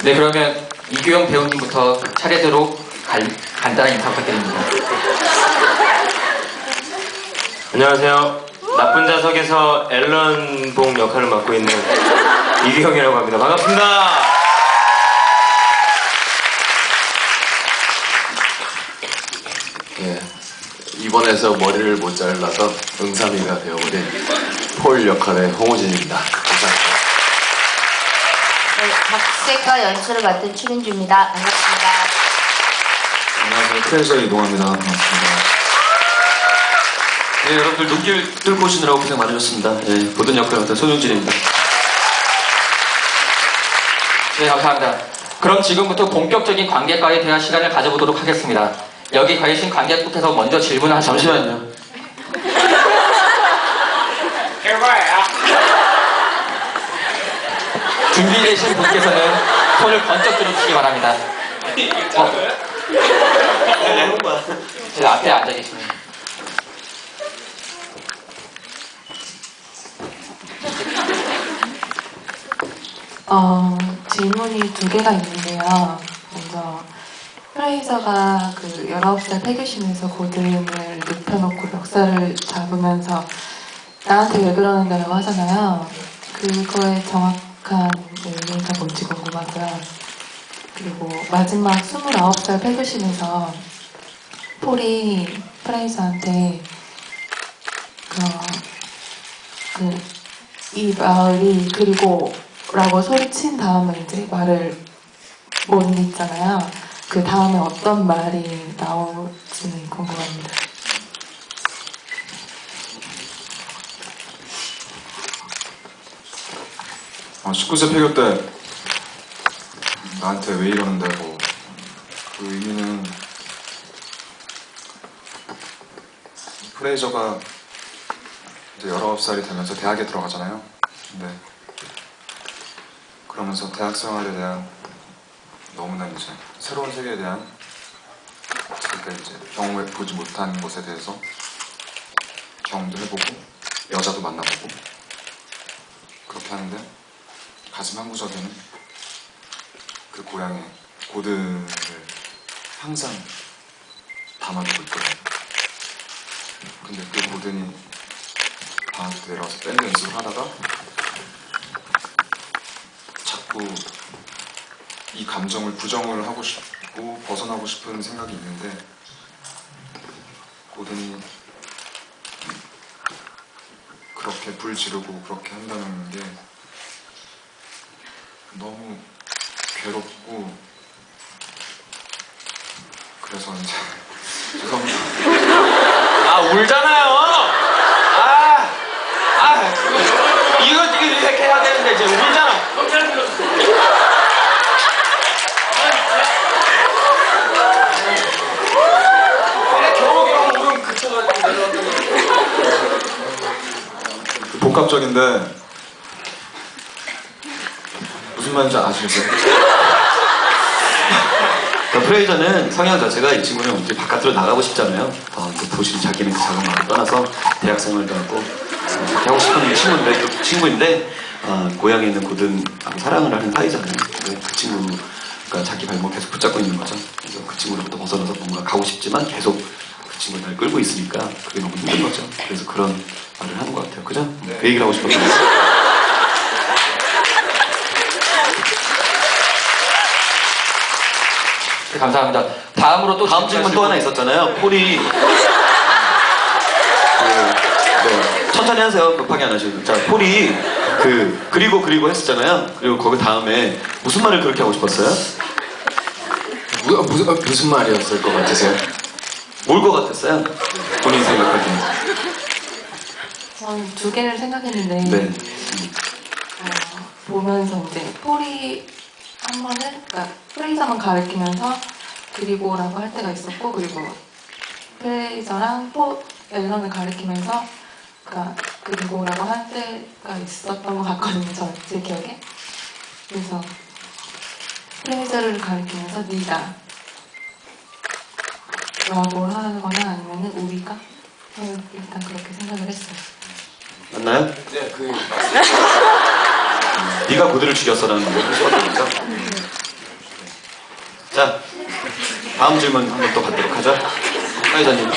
네, 그러면 이규영 배우님부터 차례대로 간단한 인사 부탁드립니다. 안녕하세요. 나쁜 자석에서 앨런 봉 역할을 맡고 있는 이규영이라고 합니다. 반갑습니다. 예, 이번에서 머리를 못 잘라서 응삼이가 되어버린 폴 역할의 홍호진입니다. 감사합니다. 네, 각색과 연출을 맡은 추민주입니다. 반갑습니다. 안녕하세요. 트레저 이동합니다. 반갑습니다. 네, 여러분들 눈길 뚫고 오시느라고 고생 많으셨습니다. 예, 모든 역할을 맡은 손용진입니다. 네, 감사합니다. 그럼 지금부터 본격적인 관객과의 대화 시간을 가져보도록 하겠습니다. 여기 가 계신 관객분께서 먼저 질문을 하시면 잠시만요. 준비되신 분께서는 손을 번쩍 들어주시기 바랍니다. 제 앞에 앉아 계십니다. 질문이 두 개가 있는데요. 먼저 프레이저가 그 19살 폐교심에서 고든을 눕혀놓고 멱살을 잡으면서 나한테 왜 그러는데 라고 하잖아요. 그거의 정확한 의미가 뭔지 궁금하고요. 그리고 마지막 29살 폐교심에서 폴이 프레이저한테 이 마을이 그리고 라고 소리친 다음에 이제 말을 못 읽잖아요. 그 다음에 어떤 말이 나올지는 궁금합니다. 아, 19세 폐교 때 나한테 왜 이러는데 뭐 그 의미는 프레이저가 이제 19살이 되면서 대학에 들어가잖아요. 근데 그러면서 대학 생활에 대한 너무나 이제 새로운 세계에 대한 그러니까 이제 경험해 보지 못한 것에 대해서 경험도 해보고 여자도 만나보고 그렇게 하는데 가슴 한 구석에는 그 고향의 고든을 항상 담아두고 있거든요. 근데 그 고든이 방학 때 내려와서 밴드 연습을 하다가 자꾸 이 감정을 부정을 하고 싶고 벗어나고 싶은 생각이 있는데 고든이 그렇게 불 지르고 그렇게 한다는 게 너무 괴롭고 그래서 이제 죄송합니다. 아, 울잖아요. 이거 이렇게 해야 되는데 이제 울잖아. 복합적인데 무슨 말인지 아시겠어요? 그러니까 프레이저는 성향 자체가 이 친구는 이제 바깥으로 나가고 싶잖아요. 그 도시 자기는 그 작은 마을 떠나서 대학 생활도 하고 그렇게 하고 싶은 친구인데 고향에 있는 고든 사랑을 하는 사이잖아요. 근데 그 친구가 자기 발목 계속 붙잡고 있는 거죠. 그래서 그 친구로부터 벗어나서 뭔가 가고 싶지만 계속 그 친구를 날 끌고 있으니까 그게 너무 힘든 거죠. 그래서 그런 말을 하는 것 같아요. 그죠? 그 얘기를 하고 싶었던 거죠. 네, 감사합니다. 다음으로 또 다음 질문 또 하나 있었잖아요. 폴이 천천히 하세요. 급하게 안 하시고. 자, 폴이 그리고 했었잖아요. 그리고 거기 다음에 무슨 말을 그렇게 하고 싶었어요? 무슨 말이었을 것 같으세요? 뭘 것 같았어요? 본인 생각하기에. 저는 두 개를 생각했는데 네. 보면서 이제 폴이 한 번은 그러니까 프레이저만 가리키면서 그리고라고 할 때가 있었고 그리고 프레이저랑 앨런을 가리키면서 그러니까 그리고라고 할 때가 있었던 것 같거든요. 제 기억에. 그래서 프레이저를 가리키면서 네가 라고 하거나 아니면은 우리가 일단 그렇게 생각을 했어요. 맞나요? 네, 네가 고들을 죽였어라는 걸 하셨던 거죠? 자, 다음 질문 한번 또 받도록 하죠. 사회자님.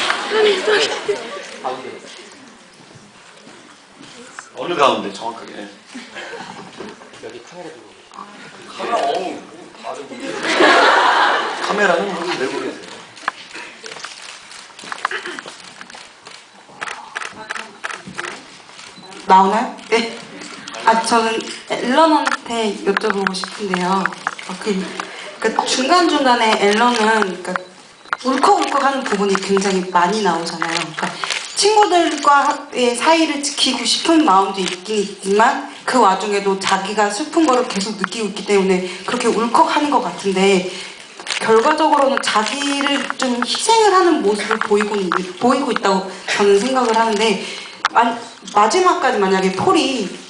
어느 가운데 정확하게? 여기 카메라 들고. 카메라는 거기 내고 계세요. 나오나요? 네. 저는 앨런한테 여쭤보고 싶은데요. 중간중간에 앨런은 울컥울컥 하는 부분이 굉장히 많이 나오잖아요. 친구들과의 사이를 지키고 싶은 마음도 있긴 있지만 그 와중에도 자기가 슬픈 거를 계속 느끼고 있기 때문에 그렇게 울컥하는 것 같은데 결과적으로는 자기를 좀 희생을 하는 모습을 보이고 있다고 저는 생각을 하는데 마지막까지 만약에 폴이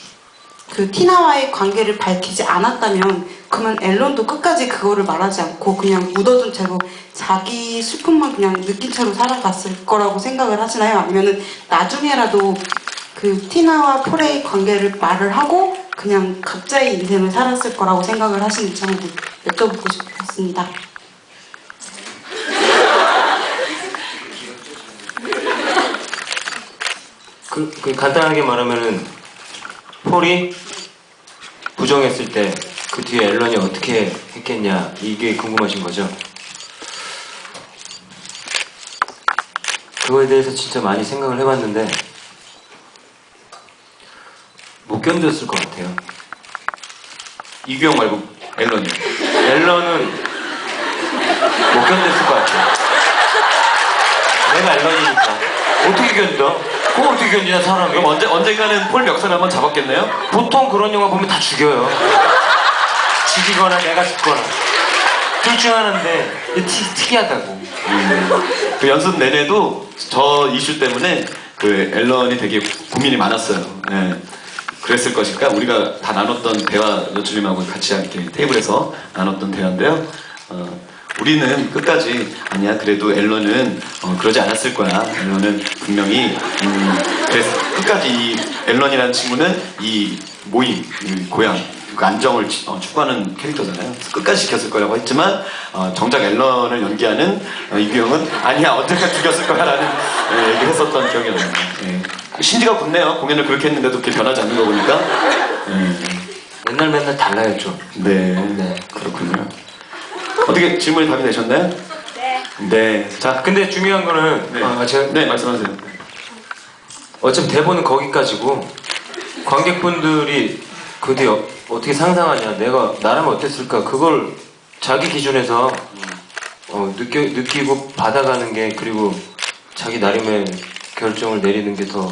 그 티나와의 관계를 밝히지 않았다면 그러면 앨런도 끝까지 그거를 말하지 않고 그냥 묻어둔 채로 자기 슬픔만 그냥 느낀 채로 살아갔을 거라고 생각을 하시나요? 아니면은 나중에라도 그 티나와 폴의 관계를 말을 하고 그냥 각자의 인생을 살았을 거라고 생각을 하시는지 한번 여쭤보고 싶었습니다. 간단하게 말하면은 폴이 부정했을 때 그 뒤에 앨런이 어떻게 했겠냐 이게 궁금하신 거죠? 그거에 대해서 진짜 많이 생각을 해봤는데 못 견뎠을 것 같아요. 이규영 말고 앨런이. 앨런은 못 견뎠을 것 같아요. 내가 앨런이니까 어떻게 견뎌? 그거 어떻게 견디냐 사람이. 그럼 언젠가는 폴 멱살을 한번 잡았겠네요? 보통 그런 영화 보면 다 죽여요. 죽이거나 내가 죽거나 둘 중 하나인데 특이하다고. 그 연습 내내도 저 이슈 때문에 그 앨런이 되게 고민이 많았어요. 예. 그랬을 것일까? 우리가 다 나눴던 대화, 여주님하고 같이 이렇게 테이블에서 나눴던 대화인데요. 우리는 끝까지 아니야 그래도 앨런은 그러지 않았을 거야. 앨런은 분명히 그래서 끝까지 이 앨런이라는 친구는 이 모임, 이 고향 그 안정을 추구하는 캐릭터잖아요. 끝까지 지켰을 거라고 했지만 정작 앨런을 연기하는 이규영은 아니야 언젠가 죽였을 거야라는 얘기를 했었던 기억이 나요. 예. 신지가 굳네요. 공연을 그렇게 했는데도 그렇게 변하지 않는 거 보니까. 맨날 달라요 좀. 네. 그렇군요. 어떻게 질문이 답이 되셨나요? 네. 네. 자, 근데 중요한 거는 네. 네, 말씀하세요. 어차피 대본은 거기까지고 관객분들이 그 뒤에 어떻게 상상하냐 내가 나라면 어땠을까 그걸 자기 기준에서 느끼고 받아가는 게 그리고 자기 나름의 결정을 내리는 게 더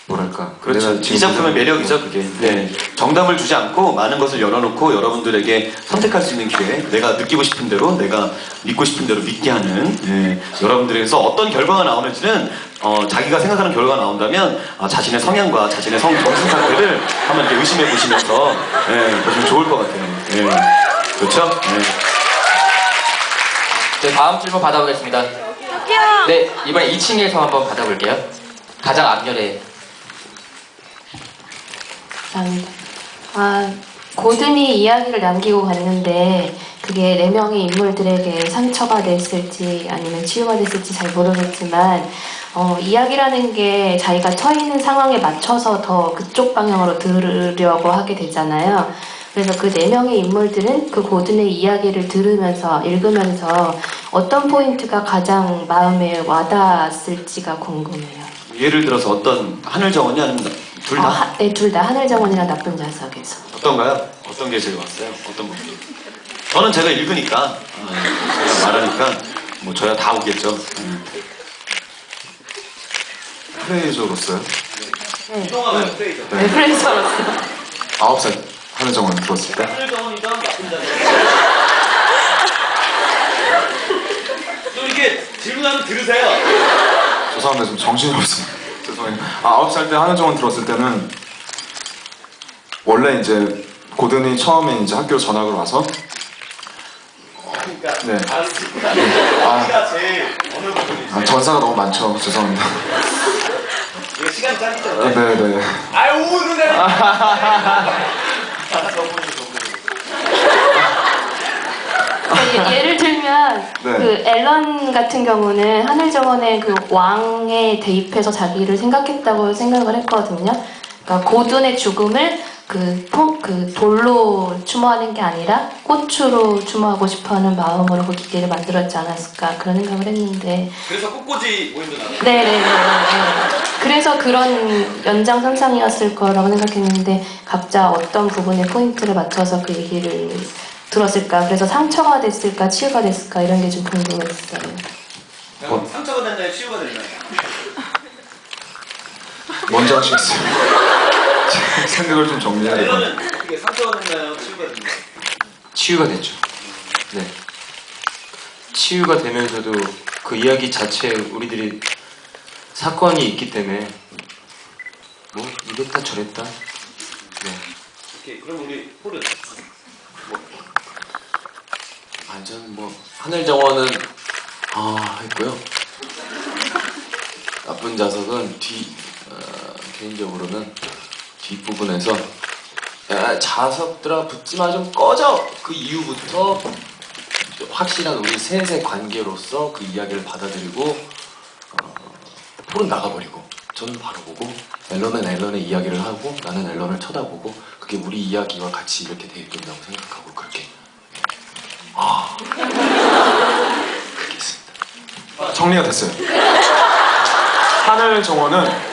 뭐랄까. 그렇죠. 이 작품의 매력이죠, 그게. 네. 정답을 주지 않고 많은 것을 열어놓고 여러분들에게 선택할 수 있는 기회, 내가 느끼고 싶은 대로, 내가 믿고 싶은 대로 믿게 하는, 여러분들에게서 어떤 결과가 나오는지는 자기가 생각하는 결과가 나온다면 자신의 성향과 자신의 정신 상태를 한번 이렇게 의심해 보시면서 보시면 좋을 것 같아요. 그렇죠? 네, 다음 질문 받아보겠습니다. 네, 이번에 2층에서 한번 받아볼게요. 가장 앞열에. 감사합니다. 고든이 이야기를 남기고 갔는데 그게 4명의 인물들에게 상처가 됐을지 아니면 치유가 됐을지 잘 모르겠지만 이야기라는 게 자기가 처해 있는 상황에 맞춰서 더 그쪽 방향으로 들으려고 하게 되잖아요. 그래서 그 4명의 인물들은 그 고든의 이야기를 들으면서 읽으면서 어떤 포인트가 가장 마음에 와닿았을지가 궁금해요. 예를 들어서 어떤 하늘정원이 아니면 둘 다? 네, 둘 다 하늘정원이랑 나쁜 자석에서. 어떤가요? 어떤 게 제일 왔어요? 어떤 부분이? 저는 제가 읽으니까 제가 말하니까 뭐 저야 다 오겠죠. 프레이저로서요? 네. 프레이저. 네, 프레이저로서. 9살 하늘정원 들었을 때? 하늘정원이랑 나쁜 자석. 또 이렇게 질문하면 들으세요. 죄송합니다. 좀 정신이 없습니다. 죄송해요. 9살 때 하늘정원 들었을 때는 원래 이제 고든이 처음에 이제 학교 전학을 와서 네. 제일 어느 부분이 전사가 너무 많죠. 죄송합니다. 이거 시간 짧죠? 네네. 아유 눈에. 예를 들면 네. 그 앨런 같은 경우는 하늘정원의 그 왕에 대입해서 자기를 생각했다고 생각을 했거든요. 그러니까 고든의 죽음을 그 돌로 추모하는 게 아니라 꽃으로 추모하고 싶어하는 마음으로 그 기계를 만들었지 않았을까 그런 생각을 했는데. 그래서 꽃꽂이 모임도 나가요. 네네네. 그래서 그런 연장선상이었을 거라고 생각했는데 각자 어떤 부분에 포인트를 맞춰서 그 얘기를 들었을까. 그래서 상처가 됐을까 치유가 됐을까 이런 게 좀 궁금했어요. 상처가 됐나요? 치유가 됐나요? 먼저 하시겠어요? 생각을 좀 정리해야 될 것 같아요. 앨런은 어떻게 상처가 됐나요? 치유가 됐나요? 치유가 됐죠. 네. 치유가 되면서도 그 이야기 자체에 우리들이 사건이 있기 때문에 뭐 이랬다 저랬다. 네. 오케이, 그럼 우리 폴은 저는 뭐 하늘정원은 했고요. 나쁜 자석은 개인적으로는 뒷부분에서 야 자석들아 붙지마 좀 꺼져! 그 이후부터 확실한 우리 셋의 관계로서 그 이야기를 받아들이고 폴은 나가버리고 저는 바로 보고 앨런은 앨런의 이야기를 하고 나는 앨런을 쳐다보고 그게 우리 이야기와 같이 이렇게 돼 있겠다고 생각하고 그렇게 그렇게 했습니다. 정리가 됐어요. 하늘 정원은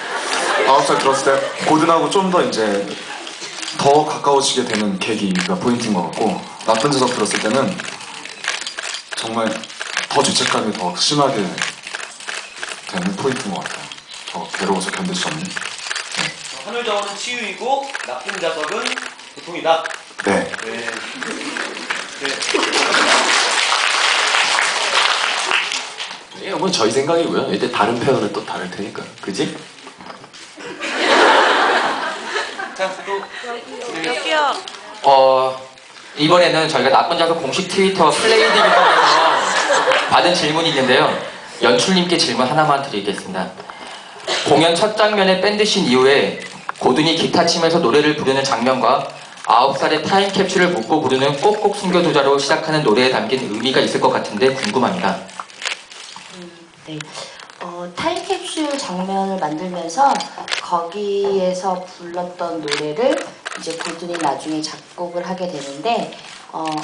9살 들었을 때 고든하고 좀 더 이제 더 가까워지게 되는 계기가 포인트인 것 같고 나쁜 자석 들었을 때는 정말 더 죄책감이 더 심하게 되는 포인트인 것 같아요. 더 괴로워서 견딜 수 없는. 하늘정원은 치유이고 나쁜 자석은 고통이다. 네. 네. 이건 저희 생각이고요. 이제 다른 표현은 또 다를 테니까, 그지? 자, 또 이번에는 저희가 나쁜 자석 공식 트위터 플레이디기에서 받은 질문이 있는데요. 연출님께 질문 하나만 드리겠습니다. 공연 첫 장면의 밴드씬 이후에 고든이 기타 치면서 노래를 부르는 장면과 9살의 타임캡슐을 묻고 부르는 꼭꼭 숨겨두자로 시작하는 노래에 담긴 의미가 있을 것 같은데 궁금합니다. 네. 타임캡슐 장면을 만들면서 거기에서 불렀던 노래를 이제 고든이 나중에 작곡을 하게 되는데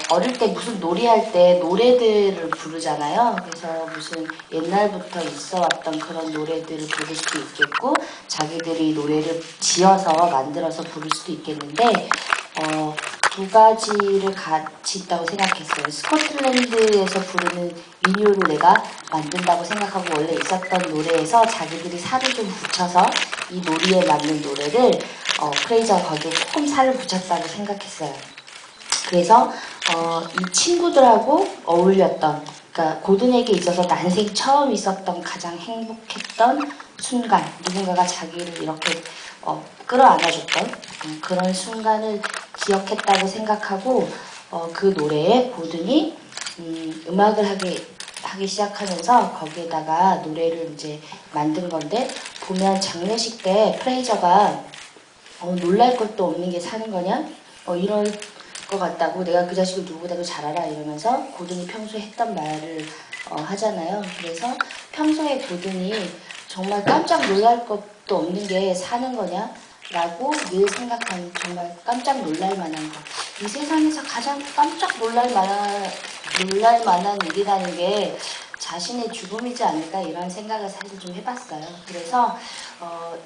어릴 때 무슨 놀이할 때 노래들을 부르잖아요. 그래서 무슨 옛날부터 있어 왔던 그런 노래들을 부를 수도 있겠고 자기들이 노래를 지어서 만들어서 부를 수도 있겠는데 두 가지를 같이 있다고 생각했어요. 스코틀랜드에서 부르는 민요를 내가 만든다고 생각하고 원래 있었던 노래에서 자기들이 살을 좀 붙여서 이 놀이에 맞는 노래를 프레이저가 거기에 조금 살을 붙였다고 생각했어요. 그래서 이 친구들하고 어울렸던 그러니까 고든에게 있어서 난생 처음 있었던 가장 행복했던 순간 누군가가 자기를 이렇게 끌어안아줬던 그런 순간을 기억했다고 생각하고 그 노래에 고든이 음악을 하기 시작하면서 거기에다가 노래를 이제 만든 건데 보면 장례식 때 프레이저가 놀랄 것도 없는 게 사는 거냐? 이럴 것 같다고 내가 그 자식을 누구보다도 잘 알아 이러면서 고든이 평소에 했던 말을 하잖아요. 그래서 평소에 고든이 정말 깜짝 놀랄 것도 없는 게 사는 거냐? 라고 늘 생각하는 정말 깜짝 놀랄 만한 것. 이 세상에서 가장 깜짝 놀랄 만한 일이라는 게 자신의 죽음이지 않을까 이런 생각을 사실 좀 해봤어요. 그래서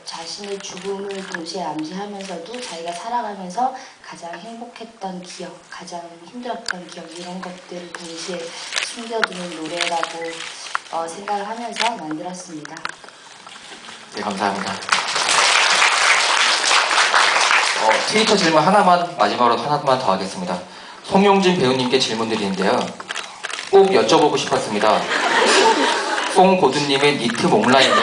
자신의 죽음을 동시에 암시하면서도 자기가 살아가면서 가장 행복했던 기억, 가장 힘들었던 기억 이런 것들을 동시에 숨겨두는 노래라고 생각을 하면서 만들었습니다. 네, 감사합니다. 트위터 질문 마지막으로 하나만 더 하겠습니다. 송용진 배우님께 질문 드리는데요. 꼭 여쭤보고 싶었습니다. 송고든님의 니트 목라인이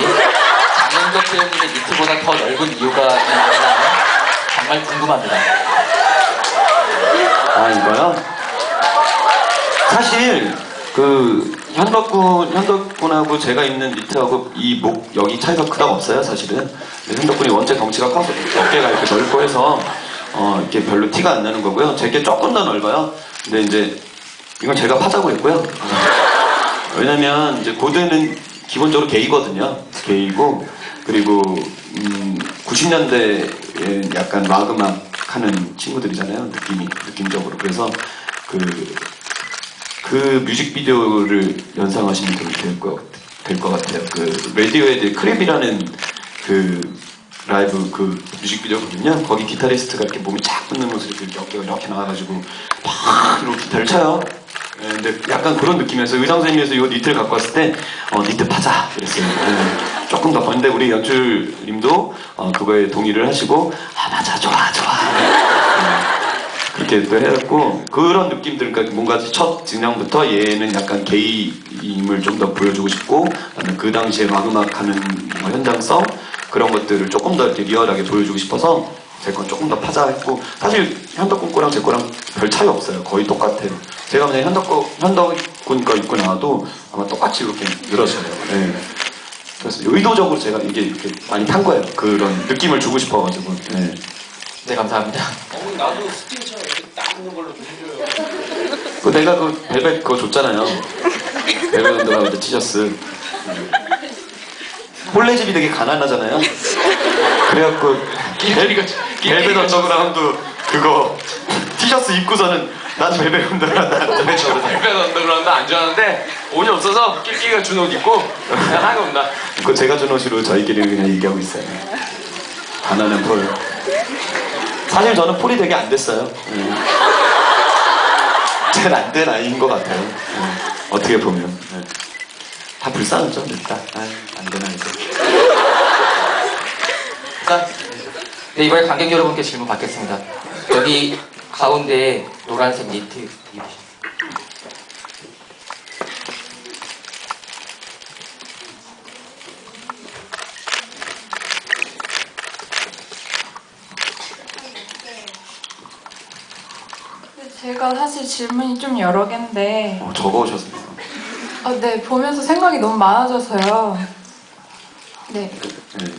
장윤석 배우님의 니트보다 더 넓은 이유가 있나요? 정말 궁금합니다. 이거요? 사실 현덕군하고 제가 입는 니트하고 이 목 여기 차이가 그닥 없어요, 사실은. 현덕군이 원체 덩치가 커서 어깨가 이렇게 넓고 해서 이렇게 별로 티가 안 나는 거고요. 제게 조금 더 넓어요. 근데 이제 이건 제가 파자고 했고요. 왜냐면 이제 고든은 기본적으로 게이거든요. 게이고 그리고 90년대에 약간 락 음악 하는 친구들이잖아요. 느낌적으로. 그래서 그 뮤직비디오를 연상하시면 될 것 같아요. 그 레디오헤드의 크랩이라는 그 라이브 그 뮤직비디오거든요. 거기 기타리스트가 이렇게 몸이 쫙 붙는 모습이 이렇게 어깨가 이렇게 나와가지고 막 이렇게 기타를 쳐요. 네, 근데 약간 그런 느낌이어서 의상 선생님에서 이 니트를 갖고 왔을 때 니트 파자 그랬어요. 네, 조금 더 근데 우리 연출님도 그거에 동의를 하시고 맞아 좋아 그렇게 또 해갖고 그런 느낌들 그러니까 뭔가 첫 증량부터 얘는 약간 게이임을 좀 더 보여주고 싶고 그다음에 그 당시에 막 음악하는 현장성 그런 것들을 조금 더 이렇게 리얼하게 보여주고 싶어서 제 건 조금 더 파자했고 사실 현덕군 거랑 제 거랑 별 차이 없어요. 거의 똑같아요. 제가 그냥 현덕군 거 입고 나와도 아마 똑같이 이렇게 늘어져요. 네. 그래서 의도적으로 제가 이게 이렇게 많이 탄 거예요. 그런 느낌을 주고 싶어가지고. 네. 네, 감사합니다. 나도 스팅처럼 이렇게 딱 있는 걸로 좀 해줘요. 그 내가 그 벨벳 그거 줬잖아요. 벨벳 언더라고 이제 티셔츠. 홀레집이 되게 가난하잖아요. 그래갖고 벨벳 언더그라운드 그거 티셔츠 입고서는 난 벨벳 언더그라운드 안 해줘. 벨벳 언더그라운드 안 좋아하는데 옷이 없어서 끼끼가 준 옷 입고 그냥 하는 겁니다. 그거 제가 준 옷으로 저희끼리 그냥 얘기하고 있어요. 가난한 폴. 사실 저는 폴이 되게 안 됐어요. 잘 안 된 아이인 것 같아요. 어떻게 보면. 다 불쌍하죠, 일단. 안 된 아이죠. 자, 네, 이번에 관객 여러분께 질문 받겠습니다. 여기 가운데에 노란색 니트 입으셨어요. 제가 사실 질문이 좀 여러 개인데 적어오셨어요. 네, 보면서 생각이 너무 많아져서요. 네.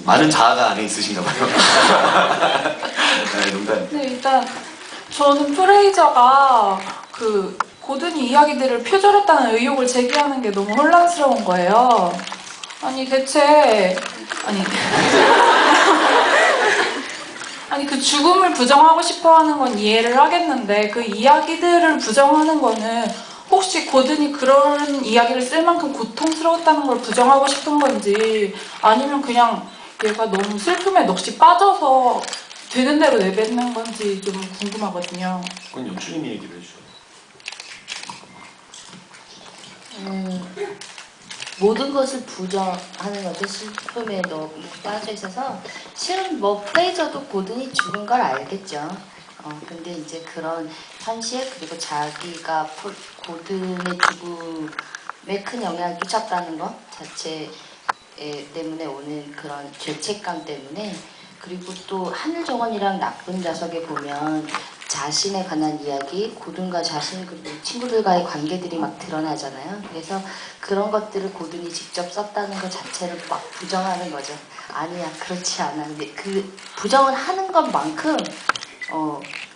많은 자아가 안에 있으신가 봐요. 농담. 네, 일단 저는 프레이저가 그 고든이 이야기들을 표절했다는 의혹을 제기하는 게 너무 혼란스러운 거예요. 아니 대체 아니 그 죽음을 부정하고 싶어하는 건 이해를 하겠는데 그 이야기들을 부정하는 거는 혹시 고든이 그런 이야기를 쓸 만큼 고통스러웠다는 걸 부정하고 싶은 건지 아니면 그냥 얘가 너무 슬픔에 넋이 빠져서 되는 대로 내뱉는 건지 좀 궁금하거든요. 그건 연출님이 얘기를 해주셔요. 모든 것을 부정하는 거죠. 슬픔에 너무 빠져 있어서 실은 뭐 프레이저도 고든이 죽은 걸 알겠죠. 근데 이제 그런 현실 그리고 자기가 고든의 죽음에 큰 영향을 끼쳤다는 것 자체 때문에 오는 그런 죄책감 때문에 그리고 또 하늘정원이랑 나쁜 자석에 보면 자신에 관한 이야기, 고든과 자신 그리고 친구들과의 관계들이 막 드러나잖아요. 그래서 그런 것들을 고든이 직접 썼다는 것 자체를 막 부정하는 거죠. 아니야, 그렇지 않아. 근데 그 부정을 하는 것만큼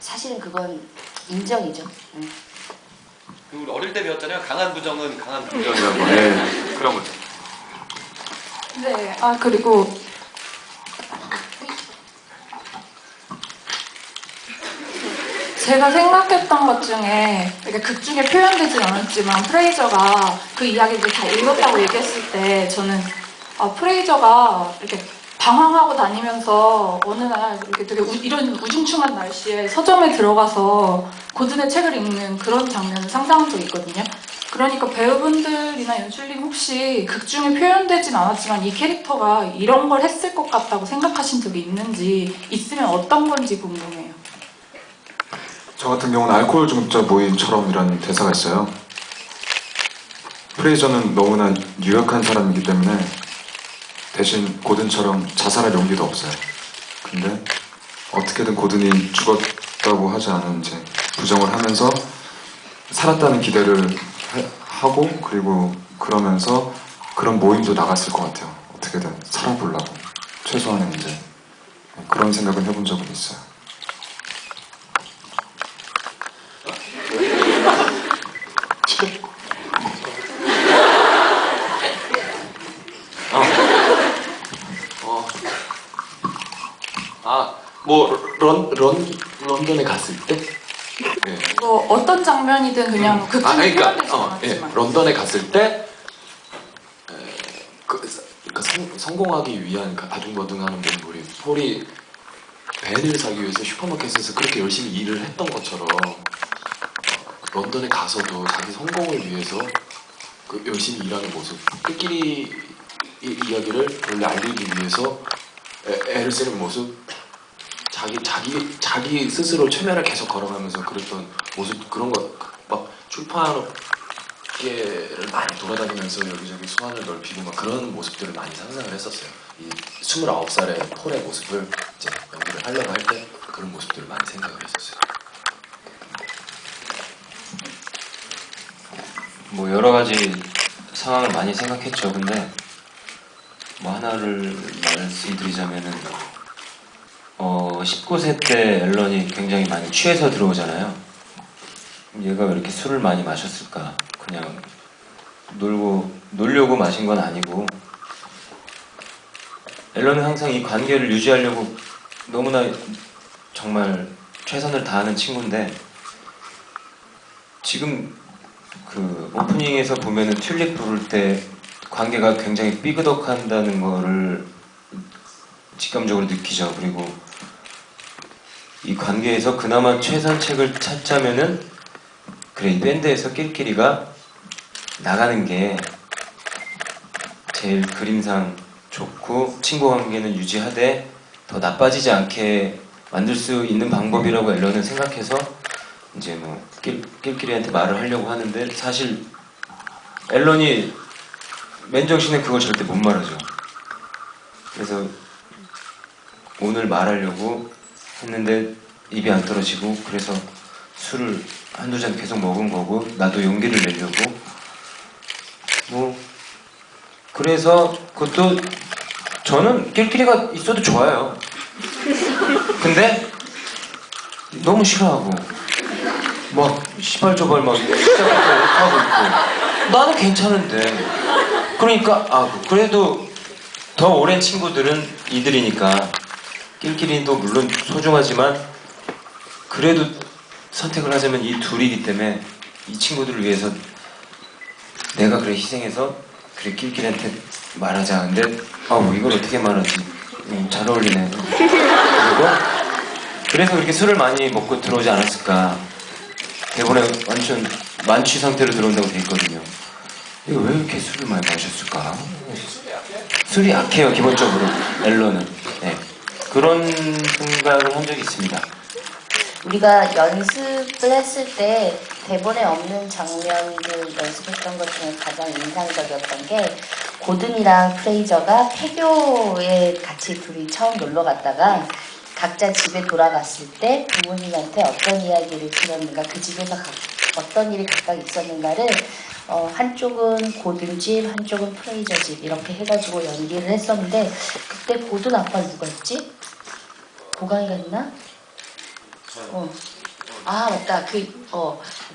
사실은 그건 인정이죠. 우리 어릴 때 배웠잖아요. 강한 부정은 강한 부정이라고. 네, 그런 거죠. 네, 그리고 제가 생각했던 것 중에 그러니까 극 중에 표현되진 않았지만 프레이저가 그 이야기를 다 읽었다고 얘기했을 때 저는 프레이저가 이렇게 방황하고 다니면서 어느 날 이렇게 되게 이런 우중충한 날씨에 서점에 들어가서 고든의 책을 읽는 그런 장면을 상상한 적이 있거든요. 그러니까 배우분들이나 연출님 혹시 극 중에 표현되진 않았지만 이 캐릭터가 이런 걸 했을 것 같다고 생각하신 적이 있는지 있으면 어떤 건지 궁금해요. 저 같은 경우는 알코올 중독자 모임처럼이라는 대사가 있어요. 프레이저는 너무나 유약한 사람이기 때문에 대신 고든처럼 자살할 용기도 없어요. 근데 어떻게든 고든이 죽었다고 하지 않은 이제 부정을 하면서 살았다는 기대를 하고 그리고 그러면서 그런 모임도 나갔을 것 같아요. 어떻게든 살아보려고 최소한은 이제 그런 생각은 해본 적은 있어요. 뭐 런던에 갔을 때? 네. 뭐 어떤 장면이든 그냥 극 중에 표현되지 예, 않았지만 런던에 갔을 때 성공하기 위한 그 아둥바둥하는 몸부림 폴이 벤을 사기 위해서 슈퍼마켓에서 그렇게 열심히 일을 했던 것처럼 런던에 가서도 자기 성공을 위해서 그 열심히 일하는 모습 끼리끼리 이야기를 원래 알리기 위해서 애를 쓰는 모습 자기 스스로 최면을 계속 걸어가면서 그랬던 모습 그런 거 막 출판업계를 많이 돌아다니면서 여기저기 수완을 넓히고 막 그런 모습들을 많이 상상을 했었어요. 이 29살의 폴의 모습을 이제 연기를 하려고 할 때 그런 모습들을 많이 생각을 했었어요. 뭐 여러 가지 상황을 많이 생각했죠. 근데 뭐 하나를 말씀드리자면은 19세 때 앨런이 굉장히 많이 취해서 들어오잖아요. 얘가 왜 이렇게 술을 많이 마셨을까? 그냥 놀려고 마신 건 아니고 앨런은 항상 이 관계를 유지하려고 너무나 정말 최선을 다하는 친구인데 지금 그 오프닝에서 보면은 튤립 부를 때 관계가 굉장히 삐그덕한다는 거를 직감적으로 느끼죠. 그리고 이 관계에서 그나마 최선책을 찾자면은 그래 이 밴드에서 낄끼리가 나가는 게 제일 그림상 좋고 친구 관계는 유지하되 더 나빠지지 않게 만들 수 있는 방법이라고 앨런은 생각해서 이제 뭐 낄끼리한테 말을 하려고 하는데 사실 앨런이 맨정신에 그걸 절대 못 말하죠. 그래서 오늘 말하려고 했는데 입이 안 떨어지고 그래서 술을 한두 잔 계속 먹은 거고 나도 용기를 내려고 뭐 그래서 그것도 저는 낄끼리가 있어도 좋아요. 근데 너무 싫어하고 막 시발저발 막 하고 있고 나는 괜찮은데 그러니까 그래도 더 오랜 친구들은 이들이니까 낄끼리도 물론 소중하지만 그래도 선택을 하자면 이 둘이기 때문에 이 친구들을 위해서 내가 그래 희생해서 그래 낄끼리한테 말하자. 근데 이걸 어떻게 말하지? 잘 어울리네. 그리고 그래서 그렇게 술을 많이 먹고 들어오지 않았을까. 대본에 완전 만취 상태로 들어온다고 돼 있거든요. 이거 왜 이렇게 술을 많이 마셨을까? 술이 약해요 기본적으로 앨런은. 네. 그런 생각을 한 적이 있습니다. 우리가 연습을 했을 때 대본에 없는 장면들 연습했던 것 중에 가장 인상적이었던 게 고든이랑 프레이저가 폐교에 같이 둘이 처음 놀러 갔다가 각자 집에 돌아갔을 때 부모님한테 어떤 이야기를 들었는가, 그 집에서 어떤 일이 각각 있었는가를 한쪽은 고든 집, 한쪽은 프레이저 집 이렇게 해가지고 연기를 했었는데 그때 고든 아빠 누구였지? 보강이가 있나? 맞다.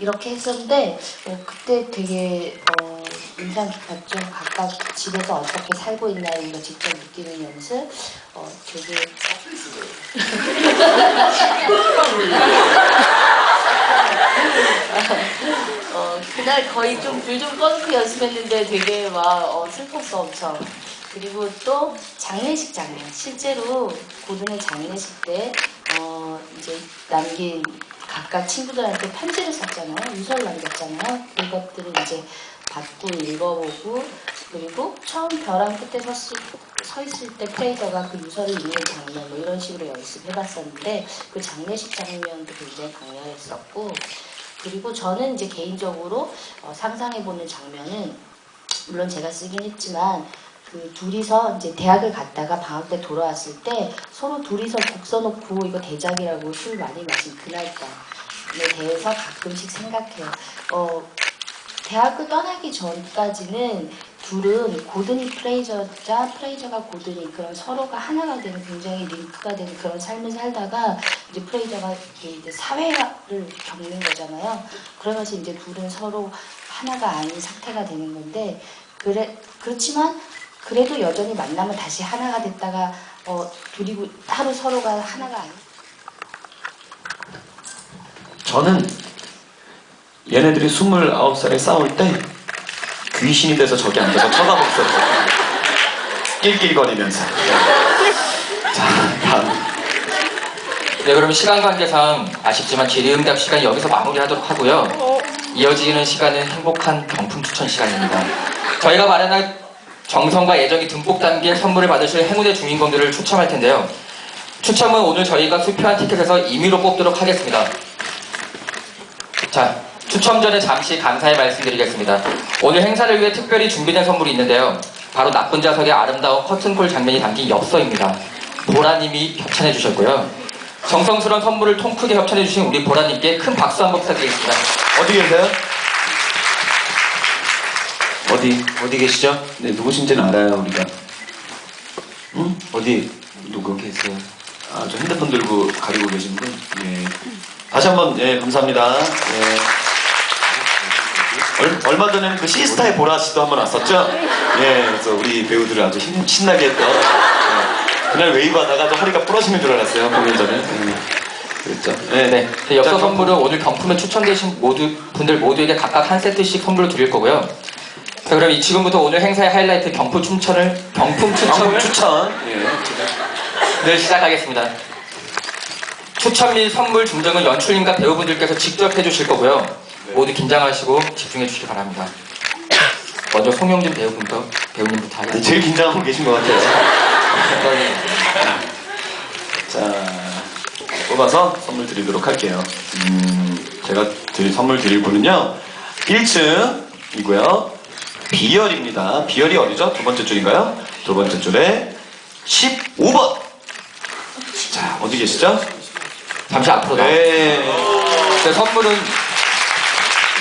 이렇게 했었는데 그때 되게 인상 깊었죠. 각각 집에서 어떻게 살고 있나를 이거 직접 느끼는 연습. 되게 그날 거의 좀 불 좀 꺼놓고 연습했는데 되게 막 슬펐어 엄청. 그리고 또 장례식 장면. 실제로 고든의 장례식 때 이제 남긴 각각 친구들한테 편지를 썼잖아요. 유서를 남겼잖아요. 그것들을 이제 받고 읽어보고 그리고 처음 벼랑 끝에 서 있을 때 프레이저가 그 유서를 읽는 장면 뭐 이런 식으로 연습해봤었는데 그 장례식 장면도 굉장히 강렬했었고 그리고 저는 이제 개인적으로 상상해보는 장면은 물론 제가 쓰긴 했지만 그 둘이서 이제 대학을 갔다가 방학 때 돌아왔을 때 서로 둘이서 곡 써놓고 이거 대작이라고 술 많이 마신 그날밤에 대해서 가끔씩 생각해요. 대학을 떠나기 전까지는 둘은 고든이 프레이저자 프레이저가 고든이 그런 서로가 하나가 되는 굉장히 링크가 되는 그런 삶을 살다가 이제 프레이저가 이제 사회를 겪는 거잖아요. 그러면서 이제 둘은 서로 하나가 아닌 상태가 되는 건데 그렇지만 그래도 여전히 만나면 다시 하나가 됐다가 둘이 하루 서로가 하나가 아니. 저는 얘네들이 29살에 싸울 때 귀신이 돼서 저기 앉아서 쳐다보고 있었어요. 낄낄거리면서. 자, 다음. 네, 그럼 시간 관계상 아쉽지만 질의응답 시간 여기서 마무리하도록 하고요. 이어지는 시간은 행복한 경품 추천 시간입니다. 저희가 마련할 정성과 애정이 듬뿍 담긴 선물을 받으실 행운의 주인공들을 추첨할 텐데요. 추첨은 오늘 저희가 수표한 티켓에서 임의로 뽑도록 하겠습니다. 자, 추첨 전에 잠시 감사의 말씀드리겠습니다. 오늘 행사를 위해 특별히 준비된 선물이 있는데요. 바로 나쁜 자석의 아름다운 커튼콜 장면이 담긴 엽서입니다. 보라님이 협찬해 주셨고요. 정성스러운 선물을 통 크게 협찬해 주신 우리 보라님께 큰 박수 한번 부탁드리겠습니다. 어디 계세요? 어디 계시죠? 네, 누구신지는 알아요, 우리가. 응? 어디 누구 계세요? 아, 저 핸드폰 들고 가리고 계신 분? 예. 다시 한번, 예, 감사합니다. 예. 얼마 전에는 그 시스타의 보라 씨도 한번 왔었죠? 예, 그래서 우리 배우들을 아주 신나게 했던. 예. 그날 웨이브 하다가 또 허리가 부러지는 줄 알았어요, 공연 전에. 그랬죠. 예. 네, 엽서 자, 선물은 오늘 경품에 추첨되신 분들 모두에게 각각 한 세트씩 선물로 드릴 거고요. 자, 그럼 지금부터 오늘 행사의 하이라이트 경품 추천을 네, 시작하겠습니다. 추천 및 선물 증정은 연출님과 배우분들께서 직접 해주실 거고요. 모두 긴장하시고 집중해 주시기 바랍니다. 먼저 송영진 배우님부터 하겠습니다. 제일 긴장하고 계신 것 같아요. 자, 뽑아서 선물 드리도록 할게요. 제가 선물 드릴 분은요, 1층이고요. 비열입니다. 비열이 어디죠? 두 번째 줄인가요? 두 번째 줄에 15번. 자, 어디 계시죠? 잠시 앞으로 나오세요. 네, 선물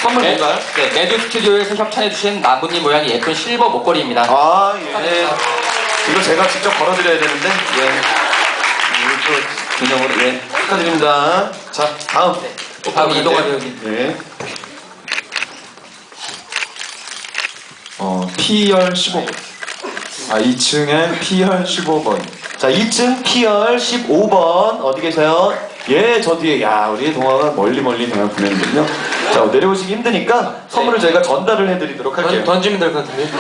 뭔가요? 네, 매드 스튜디오에서 협찬해주신 나뭇잎 모양의 예쁜 실버 목걸이입니다. 아, 예. 이거 제가 직접 걸어드려야 되는데, 예. 이거 기념으로, 예. 축하드립니다. 자, 다음. 다음 이동환 배우님. 네. P열 15번. 2층에 P열 15번. 자, 2층 P열 15번. 어디 계세요? 예, 저 뒤에. 야, 우리 동화가 멀리 대학 보내는군요. 자, 내려오시기 힘드니까 선물을 저희가 전달을 해드리도록 할게요. 던지면 될 것 같은데.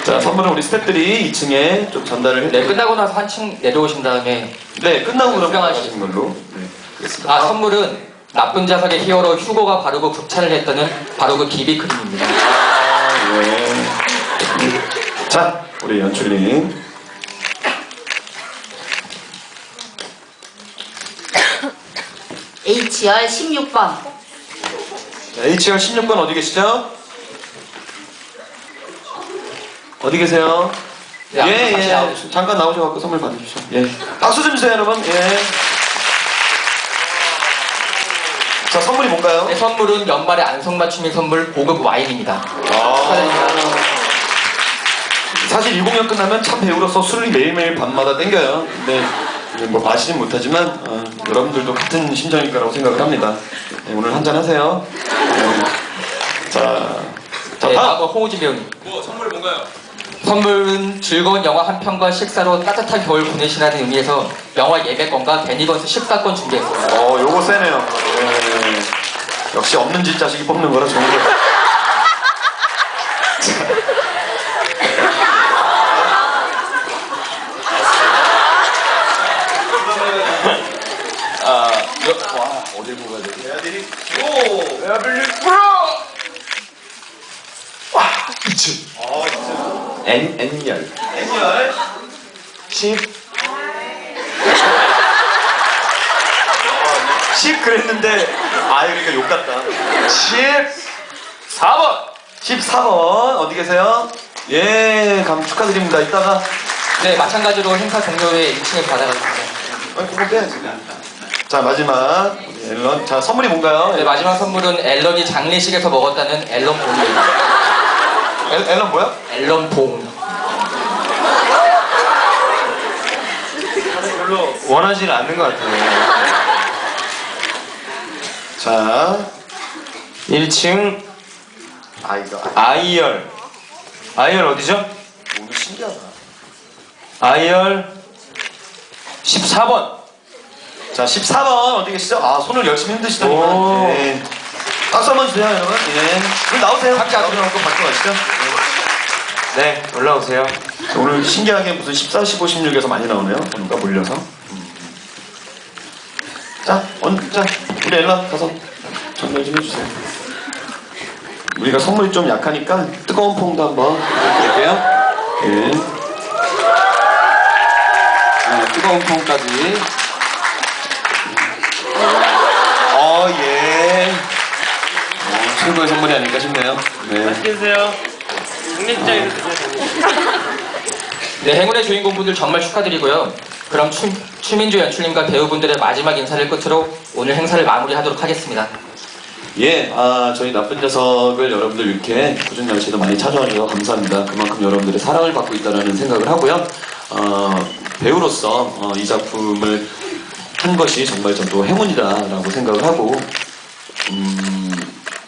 자, 선물은 우리 스태프들이 2층에 좀 전달을 네, 해드리도록. 끝나고 나서 한층 내려오신 다음에. 네, 끝나고 그럼 수령하시는 하시는 걸로. 네, 그렇습니다. 아, 선물은 나쁜 자석의 히어로 휴고가 바르고 극찬을 했다는 바로 그 비비크림입니다. 예. 자, 우리 연출님. H열 16번. 자, HR 16번 어디 계시죠? 어디 계세요? 네, 예, 같이 예. 나오시죠. 잠깐 나오셔갖고 선물 받으십시오. 예. 박수 좀 주세요, 여러분. 예. 자, 선물이 뭔가요? 네, 선물은 연말에 안성맞춤인 선물 고급 와인입니다. 축하드립니다. 사실 이 공연 끝나면 참 배우로서 술이 매일매일 밤마다 땡겨요. 근데 뭐 마시진 못하지만 여러분들도 같은 심정일 거라고 생각을 합니다. 네, 오늘 한잔 하세요. 자, 네, 다음. 다음은 홍우진 배우님. 선물이 뭔가요? 선물은 즐거운 영화 한 편과 식사로 따뜻한 겨울 보내시라는 의미에서 영화 예매권과 베니버스 식사권 준비했습니다. 요거 세네요. 네. 역시 없는 집 자식이 뽑는 거라 좋은 거예요. 와, 어딜 보가야 되지? 애들이 N열. N열 10 그랬는데 그러니까 욕 같다. 14번 어디 계세요? 예, 축하드립니다. 이따가 네, 마찬가지로 행사 종료 후에 1층에 받아가겠습니다. 그거 빼야지. 자, 마지막 우리 앨런. 자, 선물이 뭔가요? 네, 마지막 선물은 앨런이 장례식에서 먹었다는 앨런봉입니다. 앨런 뭐야? 앨런봉. 별로 원하지는 않는 것 같아요. 자, 1층 이거 아이열. 아이열 어디죠? 신기하다. 아이열 14번. 자, 14번 어디 계시죠? 아, 손을 열심히 흔드시더니만. 네. 박수 한번 주세요, 여러분. 예. 오늘 나오세요. 각자 나오고 박수 가시죠. 네, 올라오세요. 자, 오늘 신기하게 무슨 14, 15, 16에서 많이 나오네요. 번호가 몰려서. 자, 자, 우리 엘라 가서 전달 좀 해주세요. 우리가 선물이 좀 약하니까 뜨거운 퐁도 한번 드릴게요. 예. 뜨거운 퐁까지. 예. 최고의 선물이 아닐까 싶네요. 네. 맛있게 드세요. 장례식장에서 드세요. 네, 행운의 주인공분들 정말 축하드리고요. 그럼 추민주 연출님과 배우분들의 마지막 인사를 끝으로 오늘 행사를 마무리하도록 하겠습니다. 예, 저희 나쁜 녀석을 여러분들 이렇게 꾸준 날씨도 많이 찾아와주셔서 감사합니다. 그만큼 여러분들의 사랑을 받고 있다는 생각을 하고요. 배우로서 이 작품을 한 것이 정말 저도 행운이다라고 생각을 하고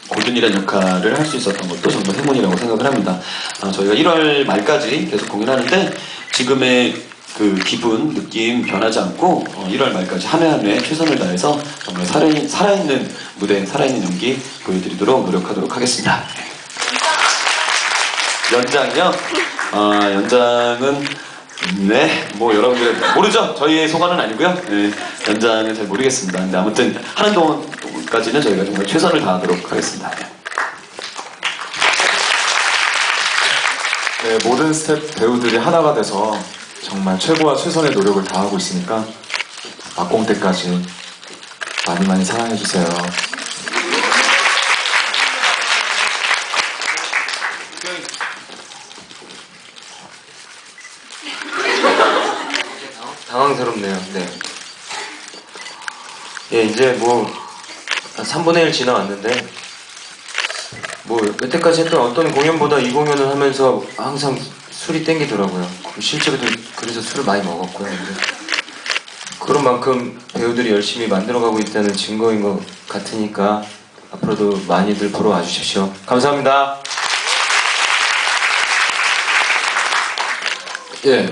고든이라는 역할을 할 수 있었던 것도 정말 행운이라고 생각을 합니다. 저희가 1월 말까지 계속 공연하는데 지금의 그 기분, 느낌 변하지 않고 1월 말까지 한 회 한 회 최선을 다해서 정말 살아있는 무대, 살아있는 연기 보여드리도록 노력하도록 하겠습니다. 연장이요? 연장은 네, 뭐 여러분들 모르죠? 저희의 소관은 아니고요. 네, 연장은 잘 모르겠습니다. 근데 아무튼 하는 동안까지는 저희가 정말 최선을 다하도록 하겠습니다. 네, 모든 스텝 배우들이 하나가 돼서 정말 최고와 최선의 노력을 다하고 있으니까 막공 때까지 많이 많이 사랑해주세요. 당황스럽네요. 네. 예, 이제 뭐 한 3분의 1 지나왔는데 뭐 여태까지 했던 어떤 공연보다 이 공연을 하면서 항상 술이 땡기더라고요. 실제로도 그래서 술을 많이 먹었고요. 근데 그런 만큼 배우들이 열심히 만들어가고 있다는 증거인 것 같으니까 앞으로도 많이들 보러 와주십시오. 감사합니다. 예,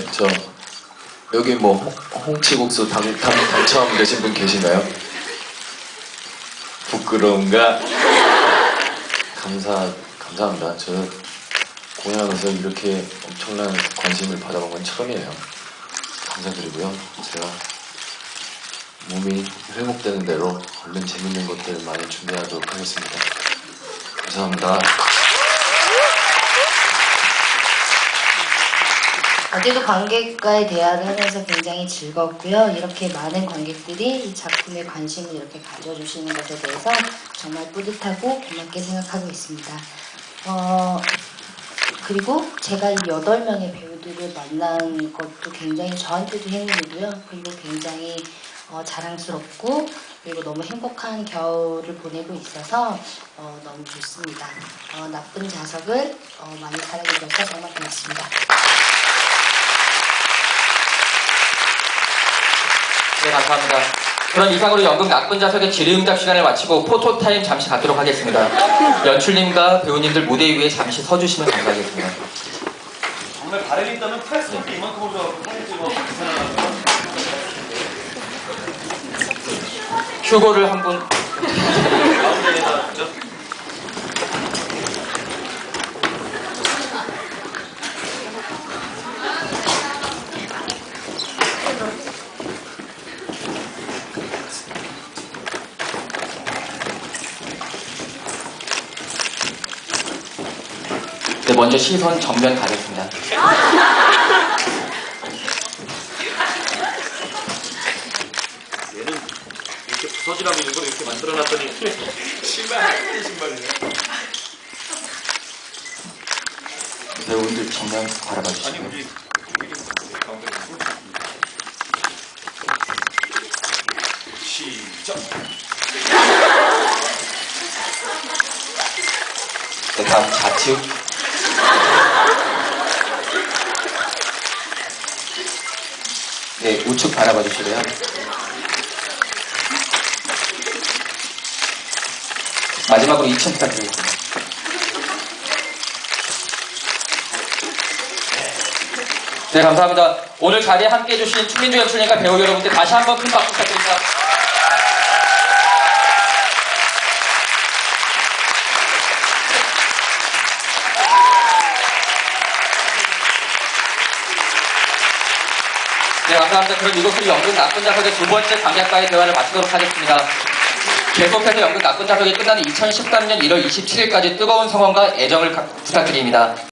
여기 뭐 홍치국수 당첨되신 분 계신가요? 부끄러운가? 감사합니다. 저 공연하면서 이렇게 엄청난 관심을 받아본 건 처음이에요. 감사드리고요. 제가 몸이 회복되는 대로 얼른 재밌는 것들 많이 준비하도록 하겠습니다. 감사합니다. 어제도 관객과의 대화를 하면서 굉장히 즐겁고요. 이렇게 많은 관객들이 이 작품에 관심을 이렇게 가져주시는 것에 대해서 정말 뿌듯하고 고맙게 생각하고 있습니다. 그리고 제가 이 8명의 배우들을 만난 것도 굉장히 저한테도 행운이고요. 그리고 굉장히 자랑스럽고 그리고 너무 행복한 겨울을 보내고 있어서 너무 좋습니다. 나쁜 자석을 많이 사랑해주셔서 정말 고맙습니다. 네, 감사합니다. 그럼 이상으로 연극 나쁜 자석의 질의응답 시간을 마치고 포토타임 잠시 갖도록 하겠습니다. 연출님과 배우님들 무대 위에 잠시 서주시면 감사하겠습니다. 정말 바람이 있다면 프레스도 이만큼 올라가고 사진 찍어 휴고를 한 분. 네, 먼저 시선 정면 가겠습니다. 얘는 이렇게 부서지라고 일부러 이렇게 만들어놨더니 신발이네. 배우분들 정면 바라봐 주시고. 아니 우리 가운데 시작. 네, 다음 좌측. 네, 우측 바라봐 주시고요. 마지막으로 2층 부탁드리겠습니다. 네, 감사합니다. 오늘 자리에 함께 해주신 추민주 연출님과 배우 여러분들 다시 한번 큰 박수 부탁드립니다. 네, 감사합니다. 그럼 이것으로 연극 나쁜 자석의 두 번째 강약과의 대화를 마치도록 하겠습니다. 계속해서 연극 나쁜 자석이 끝나는 2013년 1월 27일까지 뜨거운 성원과 애정을 부탁드립니다.